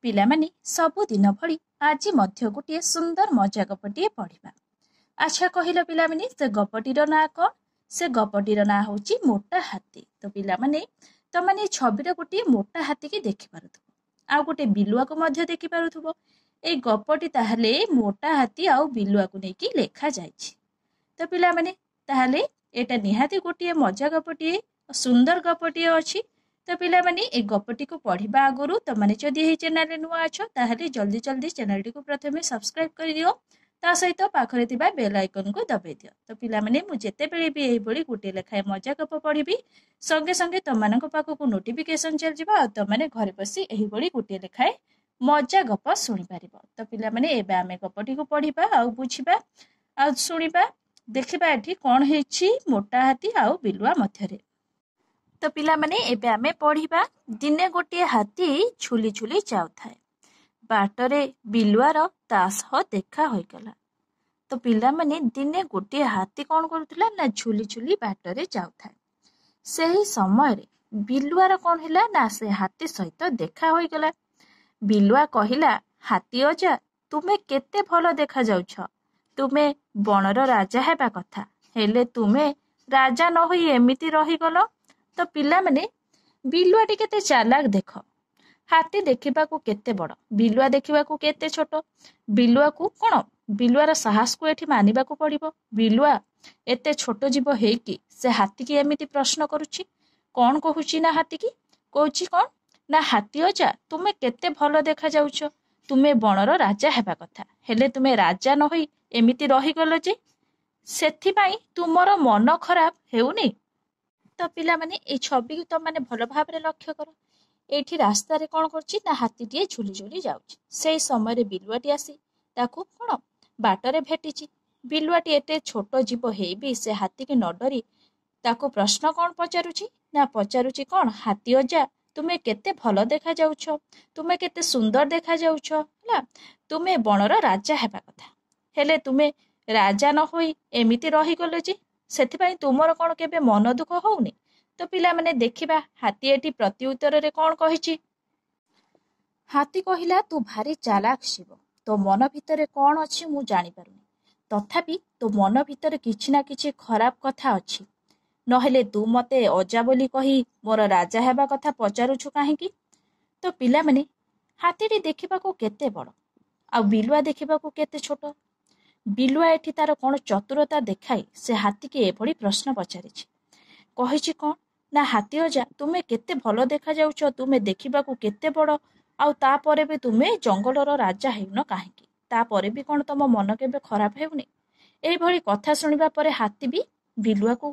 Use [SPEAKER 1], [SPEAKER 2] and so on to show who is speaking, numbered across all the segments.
[SPEAKER 1] ପିଲାମାନେ ସବୁଦିନ ଭଳି ଆଜି ମଧ୍ୟ ଗୋଟିଏ ସୁନ୍ଦର ମଜା ଗପଟିଏ ପଢିବା। ଆଚ୍ଛା କହିଲ ପିଲାମାନେ, ସେ ଗପଟିର ନାଁ କ'ଣ? ସେ ଗପଟିର ନାଁ ହେଉଛି ମୋଟା ହାତୀ। ତ ପିଲାମାନେ ତମାନେ ଛବିରେ ଗୋଟିଏ ମୋଟା ହାତୀକି ଦେଖିପାରୁଥିବ, ଆଉ ଗୋଟେ ବିଲୁଆକୁ ମଧ୍ୟ ଦେଖିପାରୁଥିବ। ଏଇ ଗପଟି ତାହେଲେ ମୋଟା ହାତୀ ଆଉ ବିଲୁଆକୁ ନେଇକି ଲେଖା ଯାଇଛି। ତ ପିଲାମାନେ ତାହେଲେ ଏଇଟା ନିହାତି ଗୋଟିଏ ମଜା ଗପଟିଏ, ସୁନ୍ଦର ଗପଟିଏ ଅଛି। ତ ପିଲାମାନେ ଏ ଗପଟିକୁ ପଢିବା ଆଗରୁ ତମାନେ ଯଦି ଏହି ଚ୍ୟାନେଲରେ ନୂଆ ଅଛ ତାହେଲେ ଜଲ୍ଦି ଜଲ୍ଦି ଚ୍ୟାନେଲଟିକୁ ପ୍ରଥମେ ସବସ୍କ୍ରାଇବ କରିଦିଅ, ତା ସହିତ ପାଖରେ ଥିବା ବେଲ୍ ଆଇକନକୁ ଦବାଇ ଦିଅ। ତ ପିଲାମାନେ ମୁଁ ଯେତେବେଳେ ବି ଏହିଭଳି ଗୋଟିଏ ଲେଖାଏଁ ମଜା ଗପ ପଢିବି ସଙ୍ଗେ ସଙ୍ଗେ ତମାନଙ୍କ ପାଖକୁ ନୋଟିଫିକେସନ ଚାଲିଯିବ ଆଉ ତମାନେ ଘରେ ବସି ଏହିଭଳି ଗୋଟିଏ ଲେଖାଏଁ ମଜା ଗପ ଶୁଣିପାରିବ। ତ ପିଲାମାନେ ଏବେ ଆମେ ଗପଟିକୁ ପଢିବା ଆଉ ବୁଝିବା ଆଉ ଶୁଣିବା, ଦେଖିବା ଏଠି କ'ଣ ହେଇଛି ମୋଟା ହାତୀ ଆଉ ବିଲୁଆ ମଧ୍ୟରେ। ତ ପିଲାମାନେ ଏବେ ଆମେ ପଢିବା। ଦିନେ ଗୋଟିଏ ହାତୀ ଝୁଲି ଝୁଲି ଯାଉଥାଏ। ବାଟରେ ବିଲୁଆର ତା ସହ ଦେଖା ହୋଇଗଲା। ତ ପିଲାମାନେ ଦିନେ ଗୋଟିଏ ହାତୀ କ'ଣ କରୁଥିଲା ନା ଝୁଲି ଝୁଲି ବାଟରେ ଯାଉଥାଏ। ସେହି ସମୟରେ ବିଲୁଆର କ'ଣ ହେଲା ନା ସେ ହାତୀ ସହିତ ଦେଖା ହୋଇଗଲା। ବିଲୁଆ କହିଲା, ହାତୀ ଅଜା, ତୁମେ କେତେ ଭଲ ଦେଖାଯାଉଛ। ତୁମେ ବଣର ରାଜା ହେବା କଥା, ହେଲେ ତୁମେ ରାଜା ନ ହୋଇ ଏମିତି ରହିଗଲ। ତ ପିଲାମାନେ ବିଲୁଆଟି କେତେ ଚାଲାକ ଦେଖ। ହାତୀ ଦେଖିବାକୁ କେତେ ବଡ଼, ବିଲୁଆ ଦେଖିବାକୁ କେତେ ଛୋଟ। ବିଲୁଆକୁ କ'ଣ, ବିଲୁଆର ସାହସକୁ ଏଠି ମାନିବାକୁ ପଡ଼ିବ। ବିଲୁଆ ଏତେ ଛୋଟ ଜୀବ ହେଇକି ସେ ହାତୀକି ଏମିତି ପ୍ରଶ୍ନ କରୁଛି। କ'ଣ କହୁଛି ନା ହାତୀକି କହୁଛି କ'ଣ ନା, ହାତୀ ଅଜା, ତୁମେ କେତେ ଭଲ ଦେଖାଯାଉଛ। ତୁମେ ବଣର ରାଜା ହେବା କଥା, ହେଲେ ତୁମେ ରାଜା ନ ହୋଇ ଏମିତି ରହିଗଲ ଯେ, ସେଥିପାଇଁ ତୁମର ମନ ଖରାପ ହେଉନି। ତ ପିଲାମାନେ ଏଇ ଛବିକୁ ତମାନେ ଭଲ ଭାବରେ ଲକ୍ଷ୍ୟ କର। ଏଇଠି ରାସ୍ତାରେ କ'ଣ କରୁଛି ନା ହାତୀଟିଏ ଝୁଲି ଝୁଲି ଯାଉଛି। ସେଇ ସମୟରେ ବିଲୁଆଟି ଆସି ତାକୁ କ'ଣ ବାଟରେ ଭେଟିଛି। ବିଲୁଆଟି ଏତେ ଛୋଟ ଜୀବ ହେଇ ବି ସେ ହାତୀକି ନ ଡରି ତାକୁ ପ୍ରଶ୍ନ କ'ଣ ପଚାରୁଛି ନା ପଚାରୁଛି କ'ଣ, ହାତୀ ଅଜା, ତୁମେ କେତେ ଭଲ ଦେଖାଯାଉଛ। ତୁମେ କେତେ ସୁନ୍ଦର ଦେଖାଯାଉଛ। ହେଲା, ତୁମେ ବଣର ରାଜା ହେବା କଥା, ହେଲେ ତୁମେ ରାଜା ନ ହୋଇ ଏମିତି ରହିଗଲ ଯେ, ସେଥିପାଇଁ ତୁମର କ'ଣ କେବେ ମନ ଦୁଃଖ ହଉନି। ତ ପିଲାମାନେ ଦେଖିବା ହାତୀ ଏଠି ପ୍ରତି ଉତ୍ତରରେ କ'ଣ କହିଛି। ହାତୀ କହିଲା, ତୁ ଭାରି ଚାଲାକ ଜୀବ। ତୋ ମନ ଭିତରେ କ'ଣ ଅଛି ମୁଁ ଜାଣିପାରୁନି, ତଥାପି ତୋ ମନ ଭିତରେ କିଛି ନା କିଛି ଖରାପ କଥା ଅଛି। ନହେଲେ ତୁ ମତେ ଅଜା ବୋଲି କହି ମୋର ରାଜା ହେବା କଥା ପଚାରୁଛୁ କାହିଁକି। ତ ପିଲାମାନେ ହାତୀଟି ଦେଖିବାକୁ କେତେ ବଡ଼ ଆଉ ବିଲୁଆ ଦେଖିବାକୁ କେତେ ଛୋଟ। ବିଲୁଆ ଏଠି ତାର କ'ଣ ଚତୁରତା ଦେଖାଇ ସେ ହାତୀକି ଏଭଳି ପ୍ରଶ୍ନ ପଚାରିଛି। କହିଛି କ'ଣ ନା, ହାତୀ ଅଜା, ତୁମେ କେତେ ଭଲ ଦେଖାଯାଉଛ। ତୁମେ ଦେଖିବାକୁ କେତେ ବଡ଼, ଆଉ ତାପରେ ବି ତୁମେ ଜଙ୍ଗଲର ରାଜା ହେଉନ କାହିଁକି। ତାପରେ ବି କ'ଣ ତମ ମନ କେବେ ଖରାପ ହେଉନି। ଏଇଭଳି କଥା ଶୁଣିବା ପରେ ହାତୀ ବି ବିଲୁଆକୁ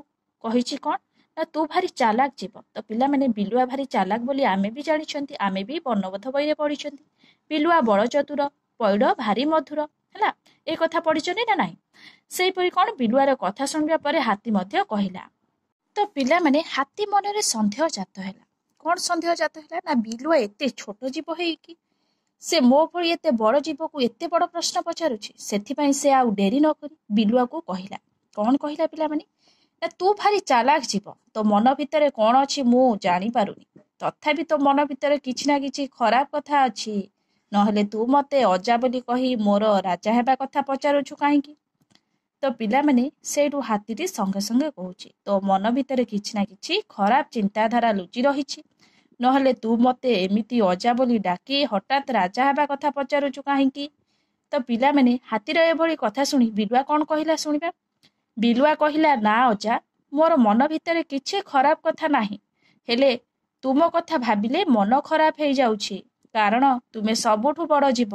[SPEAKER 1] କହିଛି କ'ଣ ନା, ତୁ ଭାରି ଚାଲାକ ଜୀବ। ତ ପିଲାମାନେ ବିଲୁଆ ଭାରି ଚାଲାକ ବୋଲି ଆମେ ବି ଜାଣିଛନ୍ତି, ଆମେ ବି ବର୍ଣ୍ଣବୋଧ ବହିରେ ପଢିଛନ୍ତି। ବିଲୁଆ ବଡ଼ ଚତୁର, ପଇଡ଼ ଭାରି ମଧୁର। ହେଲା, ଏ କଥା ପଢିଛନ୍ତି ନା ନାହିଁ। ସେଇପରି କ'ଣ ବିଲୁଆର କଥା ଶୁଣିବା ପରେ ହାତୀ ମଧ୍ୟ କହିଲା। ତ ପିଲାମାନେ ହାତୀ ମନରେ ସନ୍ଦେହ ଜାତ ହେଲା। କ'ଣ ସନ୍ଦେହ ଜାତ ହେଲା ନା, ବିଲୁଆ ଏତେ ଛୋଟ ଜୀବ ହେଇକି ସେ ମୋ ଭଳି ଏତେ ବଡ଼ ଜୀବକୁ ଏତେ ବଡ଼ ପ୍ରଶ୍ନ ପଚାରୁଛି। ସେଥିପାଇଁ ସେ ଆଉ ଡେରି ନ କରି ବିଲୁଆକୁ କହିଲା। କ'ଣ କହିଲା ପିଲାମାନେ ନା, ତୁ ଭାରି ଚାଲାକ ଜୀବ। ତୋ ମନ ଭିତରେ କ'ଣ ଅଛି ମୁଁ ଜାଣିପାରୁନି, ତଥାପି ତୋ ମନ ଭିତରେ କିଛି ନା କିଛି ଖରାପ କଥା ଅଛି। ନହେଲେ ତୁ ମତେ ଅଜା ବୋଲି କହି ମୋର ରାଜା ହେବା କଥା ପଚାରୁଛୁ କାହିଁକି। ତ ପିଲାମାନେ ସେଇଠୁ ହାତୀଟି ସଙ୍ଗେ ସଙ୍ଗେ କହୁଛି, ତୋ ମନ ଭିତରେ କିଛି ନା କିଛି ଖରାପ ଚିନ୍ତାଧାରା ଲୁଚି ରହିଛି। ନହେଲେ ତୁ ମତେ ଏମିତି ଅଜା ବୋଲି ଡାକି ହଠାତ୍ ରାଜା ହେବା କଥା ପଚାରୁଛୁ କାହିଁକି। ତ ପିଲାମାନେ ହାତୀର ଏଭଳି କଥା ଶୁଣି ବିଲୁଆ କ'ଣ କହିଲା ଶୁଣିବା। ବିଲୁଆ କହିଲା, ନା ଅଜା, ମୋର ମନ ଭିତରେ କିଛି ଖରାପ କଥା ନାହିଁ, ହେଲେ ତୁମ କଥା ଭାବିଲେ ମନ ଖରାପ ହେଇଯାଉଛି। କାରଣ ତୁମେ ସବୁଠୁ ବଡ଼ ଜୀବ,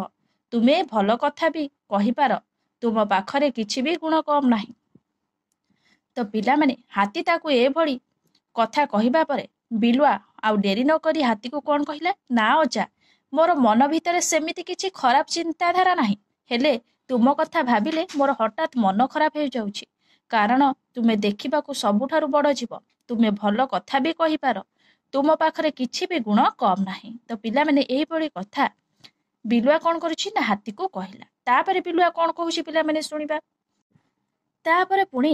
[SPEAKER 1] ତୁମେ ଭଲ କଥା ବି କହିପାର, ତୁମ ପାଖରେ କିଛି ବି ଗୁଣ କମ୍ ନାହିଁ। ତ ପିଲାମାନେ ହାତୀ ତାକୁ ଏଭଳି କଥା କହିବା ପରେ ବିଲୁଆ ଆଉ ଡେରି ନ କରି ହାତୀକୁ କ'ଣ କହିଲା ନା, ଅଜା, ମୋର ମନ ଭିତରେ ସେମିତି କିଛି ଖରାପ ଚିନ୍ତାଧାରା ନାହିଁ, ହେଲେ ତୁମ କଥା ଭାବିଲେ ମୋର ହଠାତ୍ ମନ ଖରାପ ହେଇଯାଉଛି। କାରଣ ତୁମେ ଦେଖିବାକୁ ସବୁଠାରୁ ବଡ଼ ଜୀବ, ତୁମେ ଭଲ କଥା ବି କହିପାର, ତୁମ ପାଖରେ କିଛି ବି ଗୁଣ କମ୍ ନାହିଁ। ତ ପିଲାମାନେ ଏହିଭଳି କଥା ବିଲୁଆ କ'ଣ କରୁଛି ନା ହାତୀକୁ କହିଲା। ତାପରେ ବିଲୁଆ କ'ଣ କହୁଛି ପିଲାମାନେ ଶୁଣିବା। ତାପରେ ପୁଣି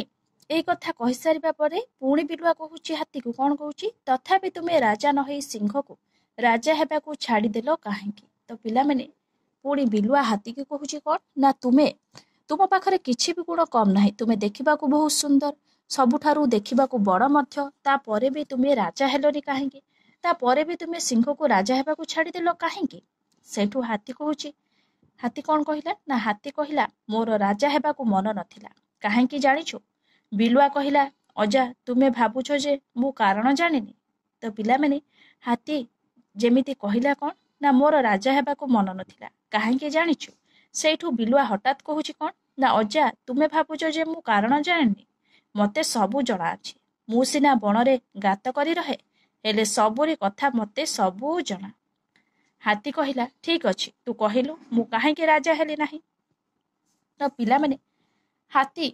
[SPEAKER 1] ଏଇ କଥା କହିସାରିବା ପରେ ପୁଣି ବିଲୁଆ କହୁଛି ହାତୀକୁ, କ'ଣ କହୁଛି, ତଥାପି ତୁମେ ରାଜା ନ ହେଇ ସିଂହକୁ ରାଜା ହେବାକୁ ଛାଡ଼ିଦେଲ କାହିଁକି। तो पिलामाने पुणी बिलुआ हाथी की कहूची कौन ना तुमे तुम पाखरे किछि भी गुण कम नाही, तुमे देखिबाकू बहुत सुंदर, सबुठारू देखिबाकू बड़ मध्य, तापरे भी तुमे राजा हेलरी काहेंकी, तापरे भी तुमे सिंह को राजा हेबाकू छाड़ीदेल काहेंकी। सेठू हाथी कहूची, हाथी कौन कहिला ना हाथी कहिला मोर राजा हेबाकू मन नथिला, काहेंकी जानिछु। बिलुआ कहिला अजा तुमे भाबुछ जे मु कारण जानिनी। तो पिलामाने हाथी जेमिति कहिला कौन ना मोर राजा हेबाकू मन नथिला, काहेंकी जानिछु। सेठू बिलुआ हठात कहूची कौन ना अजा तुमे भाबुछ जे मु कारण जानिनी, मते सबू जଣା अछि। मु सिना बणरे गात करी रहे, हेले सबुरी कथा मते सबू जଣା। हाथी कहिला ठीक अछि, तू कहिलु मु काहेंकी राजा हेली नाही। तो पिलामाने हाथी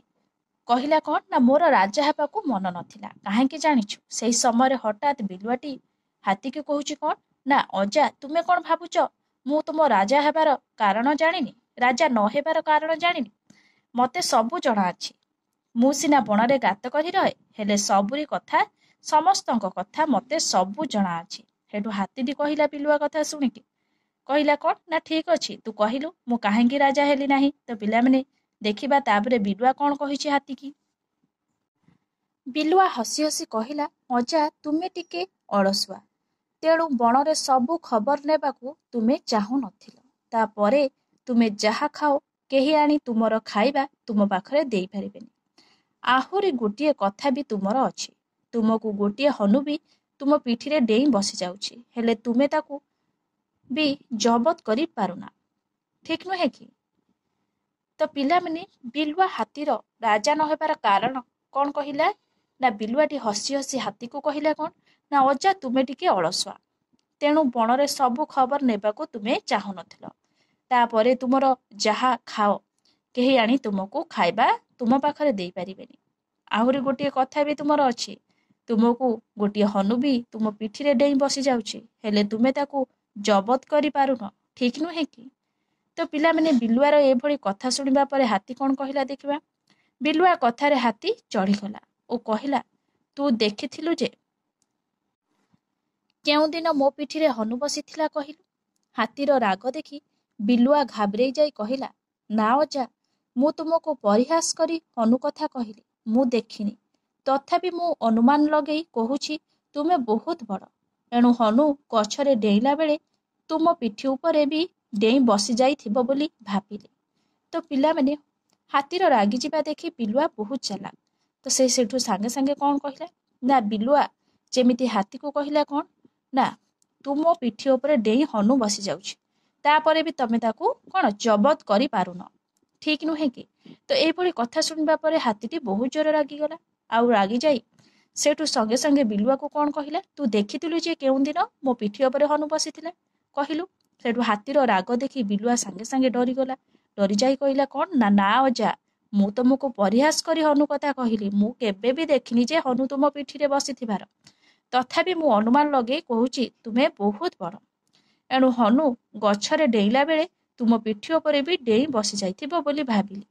[SPEAKER 1] कहिला कौन ना मोर राजा हेबाकू मन नथिला, काहेंकी जानिछु। सेही समय हठात बिलुआटी हाथी के कहूची कौन ना अजा तुमे कौन भाबुछ मु तुम राजा हेबार कारण जानिनी, राजा न हेबार कारण जानिनी, मते सबू जଣା अछि। मु सिना बणरे गात करी रहे, हेले सबुरी कथा समस्तଙ୍କ कथा मते सबू जଣା अछि। हेठू हाथीटी कहिला बिलुआ कथा शुणिकी कहिला कौन ना ठीक अछि, तू कहिलु मु काहेंकी राजा हेली नाही। तो पिलामाने देखिबा तापरे बिलुआ कौन कहिछि हाथी की। बिलुआ हसी हसी कहिला अजा तुमे टिके अलसुआ, तेणु बणरे सबू खबर नेबाकू तुमे चाहू नथिल, तापरे तुमे जाहा खाओ केही आनी तुमर खाइबा तुम पाखरे देई पारिबेनी। आहुरी गोटिए कथा भी तुमर अछि, तुमको गोटिए हनु भी तुम पिठिरे डेई बसी जाउछि, हेले तुमे ताकू भी जबत करी पारुना, ठीक नुहे कि। तो पिलामाने बिलुआ हाथीर राजा न हेबार कारण कौन कहिला ना बिलुआटी हसी हसी हाथी को कहिला कौन ना अजा तुमे टिके अलसुआ, तेणु बणरे सबू खबर नेबाकू तुमे चाहू नथिल, तापरे तुमर जाहा खाओ केही आनी तुमको खाइबा तुम पाखरे देई पारिबेनी। आहुरी गोटिए कथा भी तुमर अछि, तुमको गोटिए हनु भी तुम पिठिरे डेई बसी जाउछि, हेले तुमे ताकू जबत करी पारुन, ठीक नुहे कि। तो पिलामाने बिलुआर एभली कथा शुणिबा परे हाथी कौन कहिला देखिबा। बिलुआ कथारे हाथी चढ़ीगला ओ कहिला तू देखिथिलु जे केउ दिन मो पिठिरे हनु बसिथिला कहिलु। हाथीर राग देखि बिलुआ घाबरेई जाई कहिला ना अजा मु तुमको परिहास करी हनु कथा कहिली, मु देखिनी, तथापि मु अनुमान लगेई कहुछि तुमे बहुत बड़, एणु हनु गछरे डेइला बेले तुम पिठी उपरे भी डेई बसी जाइथिब बोली भाबिली। तो पिलामाने हाथीर रागी जिबा देखि बिलुआ बहुत चालाक, तो से सेठू सांगे सांगे कौन कहिला ना बिलुआ जेमिति हाथी को कहिला कौन ना तुम पिठी उपरे डेई हनु बसी जाउछि, तापरे भी तमे ताकू कौन जबत करी पारुन, ठीक नुहे कि। तो एभली कथा शुणिबा परे हाथीटी बहुत जोर रागिगला, आउ रागी जाई सेठू संगे संगे बिलुआ को कौन कहिला तू देखिथिलु जे केउ दिन मो पिठी उपरे हनु बसिथिला कहिलु। सेठू हाथीर राग देखि बिलुआ सांगे सांगे डरीगला, डरी जाई कहिला कौन ना ना अजा मु तुमको परिहास करी हनु कथा कहिली, मु केबे भी देखिनी जे हनु तुम पिठिरे बसिथिबार, तथापि मु अनुमान लगेई कहुछि तुमे बहुत बड़, एणु हनु गछरे डेइला बेले तुम पिठी उपरे भी डेई बसी जाइथिब बोली भाबिली।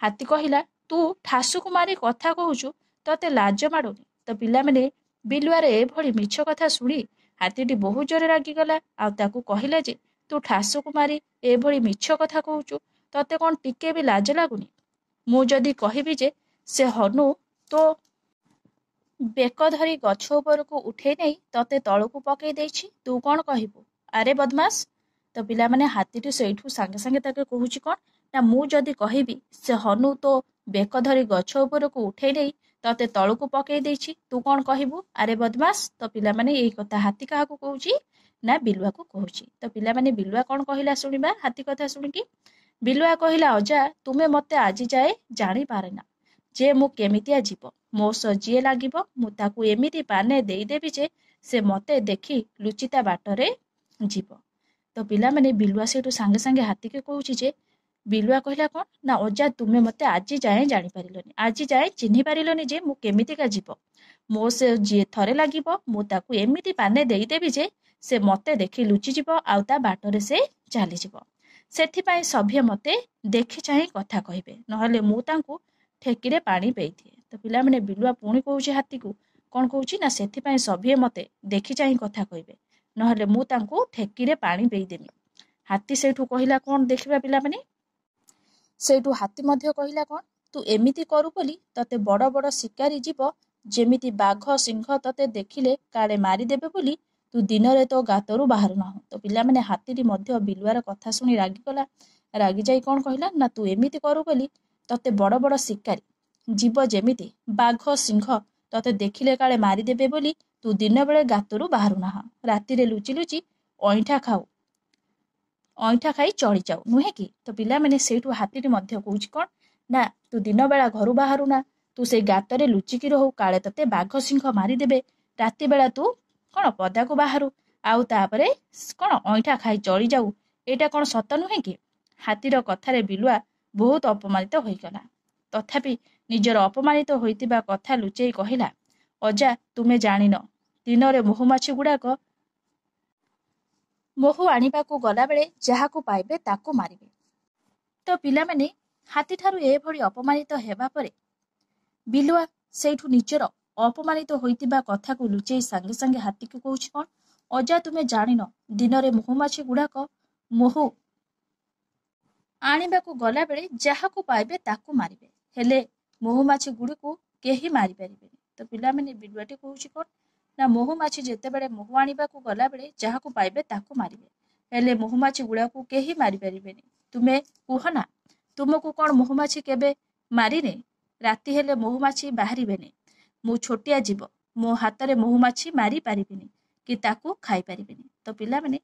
[SPEAKER 1] हाथी कहिला तू ठासुକୁ मारी कथा कहुछु, तते लाज माडुनी। तो पिलामाने बिलुआर एभली मिछ कथा शुणी हाथीटी बहुत जोरे रागिगला, आउ ताकू कहिला जे तू ठासुକୁ मारी एभली मिछ कथा कहुछु, तते कौन टिके भी लाज लागुनी। मु जदि कहिबी जे से हनु तो बेक धरी गछ उपरକୁ उठेई नेई तते तळକୁ पकेई देइछि, तू कौन कहिबु आरे बदमाश। तो पिलामाने हाथीटी सेठू सांगे सांगे ताके कहुछि कौन ना मु जदि कहिबी से हनु तो बेक धरी गछ उपरକୁ उठेई नेई तते तळକୁ पकेई देइछि, तू कौन कहिबु आरे बदमाश। तो पिलामाने एई कथा हाथी काहाकू कहुछि ना बिलुआ को कहुछि। तो पिलामाने बिलुआ कौन कहिला शुणिबा हाथी कथा शुणिकी। बिलुआ कहिला अजा तुमे मते आजि जाए जानी पारेना जे मु केमितिया जीव, मो सह जिए लागिब मु ताकू एमिति पाने देईदेबी जे से मते देखी लुचिता बाटरे जीव। तो पिलामाने बिलुआ सेठू सांगे सांगे हाथी के कहुछि जे बिलुआ कहिला कौन ना अजा तुमे मते आजि जाए जानी पारिलोनी, आजि जाए चिन्हि पारिलोनी जे मु केमितिका जीव, मो से जिए थरे लागिब मु ताकू एमिति पाने देईदेबी जे से मते देखी लुचिजिब आउ ता बाटरे से चालीजिब। सेथिपाई सभ्य मते देखि चाहि कथा कहिबे, नहले मु तांकू ठेकीरे पानी पेइथिए। तो पिलामाने बिलुआ पुणी कहुछि हाथी को कौन कहुछि ना सेथिपाई सभ्य मते देखि चाहि कथा कहिबे, नहले मु तांकू ठेकीरे पानी पेइदेमी। ହାତୀ ସେଇଠୁ କହିଲା କ'ଣ ଦେଖିବା ପିଲାମାନେ? ସେଇଠୁ ହାତୀ ମଧ୍ୟ କହିଲା କ'ଣ, ତୁ ଏମିତି କରୁ ବୋଲି ତତେ ବଡ଼ ବଡ଼ ଶିକାରୀ ଜୀବ ଯେମିତି ବାଘ ସିଂହ ତତେ ଦେଖିଲେ କାଳେ ମାରିଦେବେ ବୋଲି ତୁ ଦିନରେ ତୋ ଗାତରୁ ବାହାରୁ ନାହୁଁ। ତ ପିଲାମାନେ ହାତୀଟି ମଧ୍ୟ ବିଲୁଆର କଥା ଶୁଣି ରାଗିଗଲା। ରାଗିଯାଇ କ'ଣ କହିଲା ନା, ତୁ ଏମିତି କରୁ ବୋଲି ତତେ ବଡ଼ ବଡ଼ ଶିକାରୀ ଜୀବ ଯେମିତି ବାଘ ସିଂହ ତତେ ଦେଖିଲେ କାଳେ ମାରିଦେବେ ବୋଲି ତୁ ଦିନ ବେଳେ ଗାତରୁ ବାହାରୁ ନାହଁ। ରାତିରେ ଲୁଚି ଲୁଚି ଅଇଁଠା ଖାଇ ଚଳିଯାଉ, ନୁହେଁ କି? ତ ପିଲାମାନେ ସେଇଠୁ ହାତୀଟି ମଧ୍ୟ କହୁଛି କ'ଣ ନା, ତୁ ଦିନ ବେଳା ଘରୁ ବାହାରୁ ନା, ତୁ ସେଇ ଗାତରେ ଲୁଚିକି ରହୁ, କାଳେ ତତେ ବାଘ ସିଂହ ମାରିଦେବେ। ରାତି ବେଳା ତୁ କ'ଣ ପଦାକୁ ବାହାରୁ, ଆଉ ତାପରେ କ'ଣ ଅଇଁଠା ଖାଇ ଚଳିଯାଉ। ଏଇଟା କ'ଣ ସତ ନୁହେଁ କି? ହାତୀର କଥାରେ ବିଲୁଆ ବହୁତ ଅପମାନିତ ହୋଇଗଲା। ତଥାପି ନିଜର ଅପମାନିତ ହୋଇଥିବା କଥା ଲୁଚେଇ କହିଲା, ଅଜା ତୁମେ ଜାଣିନ, ଦିନରେ ମହୁମାଛି ଗୁଡ଼ାକ ମହୁ ଆଣିବାକୁ ଗଲାବେଳେ ଯାହାକୁ ପାଇବେ ତାକୁ ମାରିବେ। ତ ପିଲାମାନେ ହାତୀଠାରୁ ଏଭଳି ଅପମାନିତ ହେବା ପରେ ବିଲୁଆ ସେଇଠୁ ନିଜର ଅପମାନିତ ହୋଇଥିବା କଥାକୁ ଲୁଚେଇ ସାଙ୍ଗେ ସାଙ୍ଗେ ହାତୀକୁ କହୁଛି କ'ଣ, ଅଜା ତୁମେ ଜାଣିନ, ଦିନରେ ମହୁମାଛି ଗୁଡ଼ାକ ମହୁ ଆଣିବାକୁ ଗଲାବେଳେ ଯାହାକୁ ପାଇବେ ତାକୁ ମାରିବେ, ହେଲେ ମହୁମାଛି ଗୁଡ଼ିକୁ କେହି ମାରିପାରିବେନି। ତ ପିଲାମାନେ ବିଲୁଆଟି କହୁଛି କ'ଣ ନା, ମହୁମାଛି ଯେତେବେଳେ ମହୁ ଆଣିବାକୁ ଗଲାବେଳେ ଯାହାକୁ ପାଇବେ ତାକୁ ମାରିବେ, ହେଲେ ମହୁମାଛି ଗୁଡ଼ାକୁ କେହି ମାରିପାରିବେନି। ତୁମେ କୁହ ନା, ତୁମକୁ କ'ଣ ମହୁମାଛି କେବେ ମାରିନେ? ରାତି ହେଲେ ମହୁମାଛି ବାହାରିବେନି। ମୁଁ ଛୋଟିଆ ଜୀବ, ମୋ ହାତରେ ମହୁମାଛି ମାରି ପାରିବିନି କି ତାକୁ ଖାଇପାରିବିନି। ତ ପିଲାମାନେ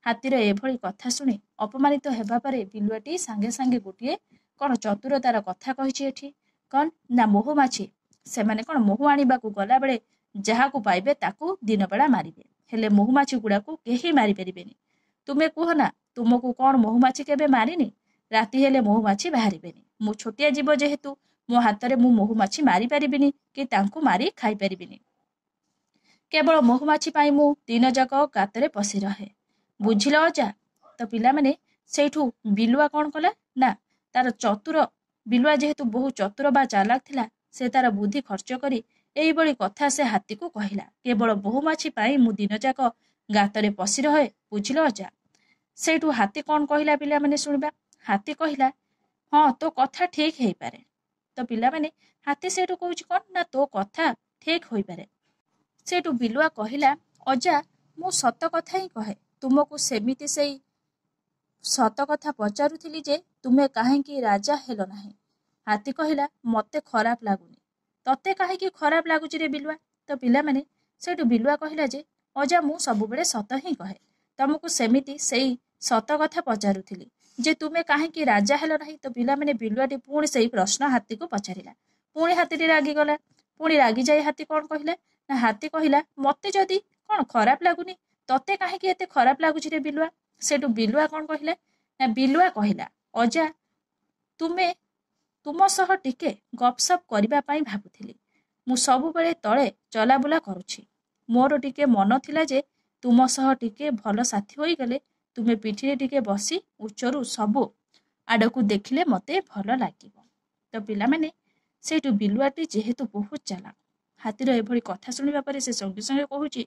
[SPEAKER 1] ହାତୀର ଏଭଳି କଥା ଶୁଣି ଅପମାନିତ ହେବା ପରେ ବିଲୁଆଟି ସାଙ୍ଗେ ସାଙ୍ଗେ ଗୋଟିଏ କ'ଣ ଚତୁରତାର କଥା କହିଛି ଏଠି। କ'ଣ ନା, ମହୁମାଛି ସେମାନେ କ'ଣ ମହୁ ଆଣିବାକୁ ଗଲାବେଳେ ଯାହାକୁ ପାଇବେ ତାକୁ ଦିନ ବେଳା ମାରିବେ, ହେଲେ ମହୁମାଛି ଗୁଡ଼ାକୁ କେହି ମାରିପାରିବେନି। ତୁମେ କୁହ ନା, ତୁମକୁ କ'ଣ ମହୁମାଛି କେବେ ମାରିନି? ରାତି ହେଲେ ମହୁମାଛି ବାହାରିବେନି। ମୁଁ ଛୋଟିଆ ଜୀବ ଯେହେତୁ ମୋ ହାତରେ ମୁଁ ମହୁମାଛି ମାରିପାରିବିନି କି ତାଙ୍କୁ ମାରି ଖାଇପାରିବିନି। କେବଳ ମହୁମାଛି ପାଇଁ ମୁଁ ଦିନ ଯାକ ଗାତରେ ପଶି ରହେ। ବୁଝିଲ ଅଜା? ତ ପିଲାମାନେ ସେଇଠୁ ବିଲୁଆ କ'ଣ କଲା ନା, ବିଲୁଆ ଯେହେତୁ ବହୁ ଚତୁର ବା ଚାଲାକ ଥିଲା, ସେ ତାର ବୁଦ୍ଧି ଖର୍ଚ୍ଚ କରି ଏଇଭଳି କଥା ସେ ହାତୀକୁ କହିଲା, କେବଳ ମହୁମାଛି ପାଇଁ ମୁଁ ଦିନ ଯାକ ଗାତରେ ପଶି ରହେ। ବୁଝିଲ ଅଜା? ସେଇଠୁ ହାତୀ କ'ଣ କହିଲା ପିଲାମାନେ ଶୁଣିବା। ହାତୀ କହିଲା, ହଁ ତୋ କଥା ଠିକ ହେଇପାରେ। ତ ପିଲାମାନେ ହାତୀ ସେଇଠୁ କହୁଛି କ'ଣ ନା, ତୋ କଥା ଠିକ ହୋଇପାରେ। ସେଇଠୁ ବିଲୁଆ କହିଲା, ଅଜା ମୁଁ ସତ କଥା ହିଁ କହେ, ତୁମକୁ ସେମିତି ସେଇ ସତ କଥା ପଚାରୁଥିଲି ଯେ ତୁମେ କାହିଁକି ରାଜା ହେଲ ନାହିଁ। ହାତୀ କହିଲା, ମତେ ଖରାପ ଲାଗୁନି। ତତେ କାହିଁକି ଖରାପ ଲାଗୁଛି ରେ ବିଲୁଆ? ତ ପିଲାମାନେ ସେଇଠୁ ବିଲୁଆ କହିଲା ଯେ, ଅଜା ମୁଁ ସବୁବେଳେ ସତ ହିଁ କହେ, ତମକୁ ସେମିତି ସେଇ ସତ କଥା ପଚାରୁଥିଲି ଯେ ତୁମେ କାହିଁକି ରାଜା ହେଲ ନାହିଁ। ତ ପିଲାମାନେ ବିଲୁଆଟି ପୁଣି ସେଇ ପ୍ରଶ୍ନ ହାତୀକୁ ପଚାରିଲା। ପୁଣି ହାତୀଟି ରାଗିଗଲା। ପୁଣି ରାଗିଯାଇ ହାତୀ କ'ଣ କହିଲା ନା, ହାତୀ କହିଲା, ମତେ ଯଦି କ'ଣ ଖରାପ ଲାଗୁନି, ତତେ କାହିଁକି ଏତେ ଖରାପ ଲାଗୁଛି ରେ ବିଲୁଆ? ସେଇଠୁ ବିଲୁଆ କ'ଣ କହିଲା ନା, ବିଲୁଆ କହିଲା, ଅଜା ତୁମ ସହ ଟିକେ ଗପସପ କରିବା ପାଇଁ ଭାବୁଥିଲି। ମୁଁ ସବୁବେଳେ ତଳେ ଚଲାବୁଲା କରୁଛି। ମୋର ଟିକେ ମନ ଥିଲା ଯେ ତୁମ ସହ ଟିକେ ଭଲ ସାଥୀ ହୋଇଗଲେ ତୁମେ ପିଠିରେ ଟିକେ ବସି ଉଚ୍ଚରୁ ସବୁ ଆଡ଼କୁ ଦେଖିଲେ ମତେ ଭଲ ଲାଗିବ। ତ ପିଲାମାନେ ସେଇଠୁ ବିଲୁଆଟି ଯେହେତୁ ବହୁତ ଚାଲାକ, ହାତୀର ଏଭଳି କଥା ଶୁଣିବା ପରେ ସେ ସଙ୍ଗେ ସଙ୍ଗେ କହୁଛି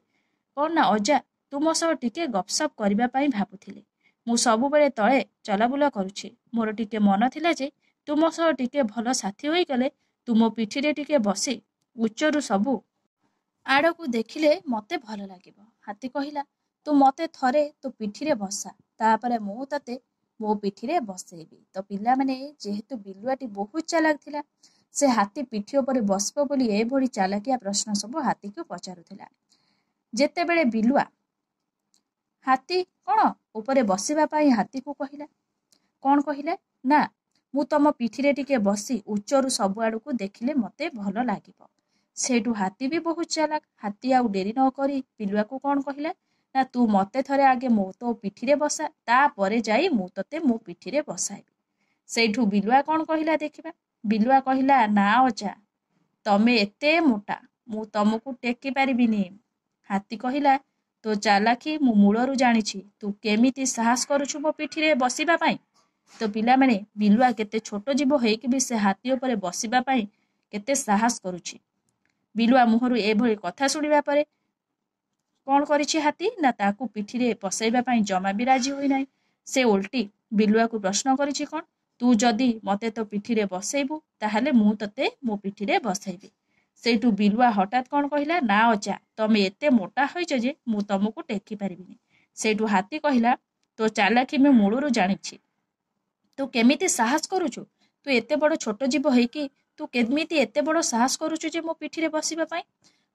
[SPEAKER 1] କ'ଣ ନା, ଅଜା ତୁମ ସହ ଟିକେ ଗପସପ କରିବା ପାଇଁ ଭାବୁଥିଲି। ମୁଁ ସବୁବେଳେ ତଳେ ଚଲାବୁଲା କରୁଛି। ମୋର ଟିକେ ମନ ଥିଲା ଯେ ତୁମ ସହ ଟିକେ ଭଲ ସାଥୀ ହୋଇଗଲେ ତୁମ ପିଠିରେ ଟିକେ ବସି ଉଚ୍ଚରୁ ସବୁ ଆଡ଼କୁ ଦେଖିଲେ ମତେ ଭଲ ଲାଗିବ। ହାତୀ କହିଲା, ତୁ ମତେ ଥରେ ତୋ ପିଠିରେ ବସା, ତାପରେ ମୁଁ ତତେ ମୋ ପିଠିରେ ବସେଇବି। ତ ପିଲାମାନେ ଯେହେତୁ ବିଲୁଆଟି ବହୁତ ଚାଲାକ ଥିଲା, ସେ ହାତୀ ପିଠି ଉପରେ ବସିବ ବୋଲି ଏଭଳି ଚାଲାକିଆ ପ୍ରଶ୍ନ ସବୁ ହାତୀକୁ ପଚାରୁଥିଲା। ଯେତେବେଳେ ବିଲୁଆ ହାତୀ କ'ଣ ଉପରେ ବସିବା ପାଇଁ ହାତୀକୁ କହିଲା, କ'ଣ କହିଲା ନା, ମୁଁ ତମ ପିଠିରେ ଟିକେ ବସି ଉଚ୍ଚରୁ ସବୁଆଡ଼କୁ ଦେଖିଲେ ମତେ ଭଲ ଲାଗିବ। ସେଇଠୁ ହାତୀ ବି ବହୁତ ଚାଲାକ। ହାତୀ ଆଉ ଡେରି ନ କରି ବିଲୁଆକୁ କ'ଣ କହିଲା ନା, ତୁ ମତେ ଥରେ ଆଗେ ତୋ ପିଠିରେ ବସା, ତାପରେ ଯାଇ ମୁଁ ତତେ ମୋ ପିଠିରେ ବସାଇବି। ସେଇଠୁ ବିଲୁଆ କ'ଣ କହିଲା ଦେଖିବା। ବିଲୁଆ କହିଲା, ନା ଅଜା, ତମେ ଏତେ ମୋଟା, ମୁଁ ତମକୁ ଟେକି ପାରିବିନି। ହାତୀ କହିଲା, ତୋ ଚାଲାକି ମୁଁ ମୂଳରୁ ଜାଣିଛି, ତୁ କେମିତି ସାହସ କରୁଛୁ ମୋ ପିଠିରେ ବସିବା ପାଇଁ। ତ ପିଲାମାନେ ବିଲୁଆ କେତେ ଛୋଟ ଜୀବ ହେଇକି ବି ସେ ହାତୀ ଉପରେ ବସିବା ପାଇଁ କେତେ ସାହସ କରୁଛି। ବିଲୁଆ ମୁହଁରୁ ଏଭଳି କଥା ଶୁଣିବା ପରେ କ'ଣ କରିଛି ହାତୀ ନା, ତାକୁ ପିଠିରେ ବସାଇବା ପାଇଁ ଜମା ବି ରାଜି ହୋଇନାହିଁ। से ओल्टी बिलुआ को प्रश्न करिछि कौन तू जदि मते तो पिठीरे बसेबू ताहले मु तते मो पिठीरे बसेबी। सेठू बिलुआ हठात कौन कहला ना अजा तमे एते मोटा होइछ जे मु तमको टेकी पारिबिनी। सेठू हाथी कहला तो चालाकी मैं मूलरू जानिछि तू केमिति साहस करुछु तू एते बड़ छोट जीव हेकी तू केमिति एते बड़ साहस करुछु जे मो पिठीरे बसिबा पई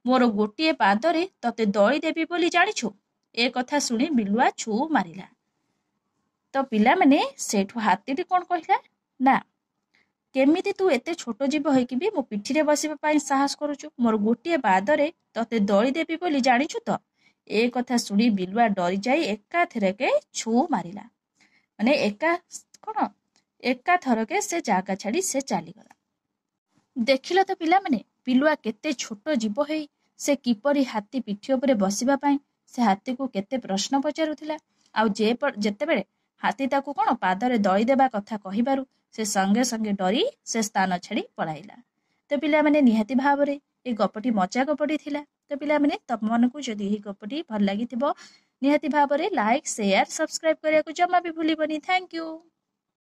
[SPEAKER 1] मोर गोटिए पादरे तते दଳି देबी बोली जानिछु। ए कथा सुनी बिलुआ छु मारिला। तो पिला माने सेठू हाथीटी कौन कहला ना केमिति तू एते छोट जीव हेकी भी मो पिठीरे बसिबा पई साहस करुछु मोर गोटिए पादरे तते दଳି देबी बोली जानिछु तो। ए कथा सुनी बिलुआ डरी जाई एकाथरके छु मारिला माने कौन एका थरके से जागा छाड़ी से चलीगला। देखिल तो पिला माने बिलुआ केते छोट जीव हेई से किपरि हाथी पिठी उपरे बसिबा पई से हाथी को केते प्रश्न पचारुथिला आउ जेतेबेले हाथी ताकू कौन पादरे दଳି देबा कथा कहिबारु से संगे संगे डरी से स्थान छाड़ी पळाइला। तो पिला माने निहाती भावरे ए गपटी मजा गपटी थिला। तो पिला माने तम मनकू जदि एही गपटी भल लागिथिबो निहाती भावरे लाइक शेयर सब्सक्राइब करिया को जमा भी भूलिबनी। Thank you.